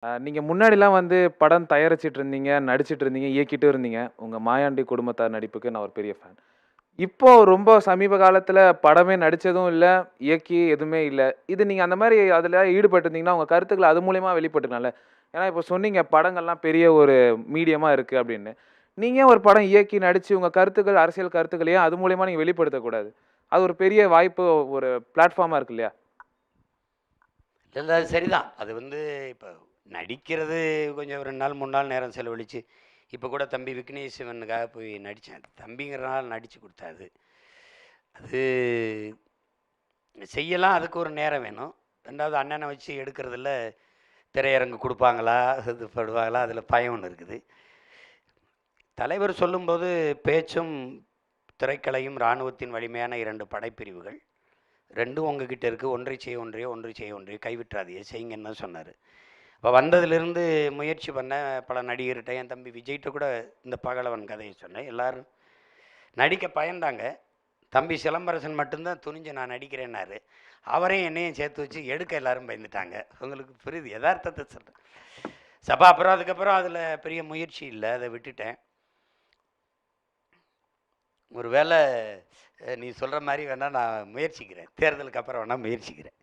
நீங்க முன்னாடிலாம் வந்து படம் தயாரிச்சுட்டு இருந்தீங்க, நடிச்சுட்டு இருந்தீங்க, இயக்கிட்டும் இருந்தீங்க. உங்க மாயாண்டி குடும்பத்தார் நடிப்புக்கு நான் ஒரு பெரிய ஃபேன். இப்போ ரொம்ப சமீப காலத்துல படமே நடிச்சதும் இல்ல, இயக்கி எதுவுமே இல்ல. இது நீங்க அந்த மாரி அதுல ஈடுபட்டிருந்தீங்கன்னா, உங்க கருத்துக்கள அது மூலியமா வெளிப்படுத்தலாம்ல. ஏன்னா இப்போ சொன்னீங்க படங்கள்லாம் பெரிய ஒரு மீடியமா இருக்கு அப்படின்னு. நீங்க ஏன் ஒரு படம் இயக்கி, நடிச்சு உங்க கருத்துக்கள், அரசியல் கருத்துக்கள ஏன் அது மூலியமா நீங்க வெளிப்படுத்தக்கூடாது? அது ஒரு பெரிய வாய்ப்பு, ஒரு பிளாட்ஃபார்மா இருக்கு இல்லையா? இல்ல அது சரிதான். அது இப்ப நடிக்கிறது கொஞ்சம் 2 நாள், 3 நாள் நேரம் செலவழிச்சு, இப்ப கூட தம்பி விக்னேஷ் சிவனுக்காக போய் நடிச்சேன். தம்பிங்கிறனால நடிச்சு குடுத்தாரு. அது செய்யலாம். அதுக்கு ஒரு நேரம் வேணும். 2வது அண்ணன வச்சு எடுக்கிறதுல திரையரங்கு குடுப்பாங்களா? இது படுவாங்களா? அதில பயம் ஒண்ணு இருக்குது. தலைவர் சொல்லும்போது பேச்சும், திரைக்கலையும் இராணுவத்தின் வலிமையான 2 படைப்பிரிவுகள். 2ம் உங்ககிட்ட இருக்கு. ஒன்றை செய் ஒன்றையோ, ஒன்றை செய் ஒன்றையோ கைவிட்றாதீங்க. செய்யுங்கன்னு தான் சொன்னாரு. அப்ப வந்ததிலிருந்து முயற்சி பண்ணேன். பல நடிகர்ட்ட என் தம்பி விஜய்ட்ட கூட இந்த பகலவன் கதைய சொன்னேன். எல்லாரும் நடிக்க பயந்தாங்க. தம்பி சிலம்பரசன் மட்டும்தான் துணிஞ்சு நான் நடிக்கிறேன்னாரு. அவரையும் என்னையும் சேர்த்து வச்சு எடுக்க எல்லாரும் பயந்துட்டாங்க. உங்களுக்கு புரியுது. எதார்த்தத்த சொல்றேன். அப்புறம் அதுக்கப்புறம் அதில பெரிய முயற்சி இல்ல. அத விட்டுட்டேன். ஒரு வேள நீ சொல்ற மாரி வேணா நான் முயற்சிக்கிறேன். தேர்தலுக்கு அப்புறம் வேணா முயற்சிக்கிறேன்.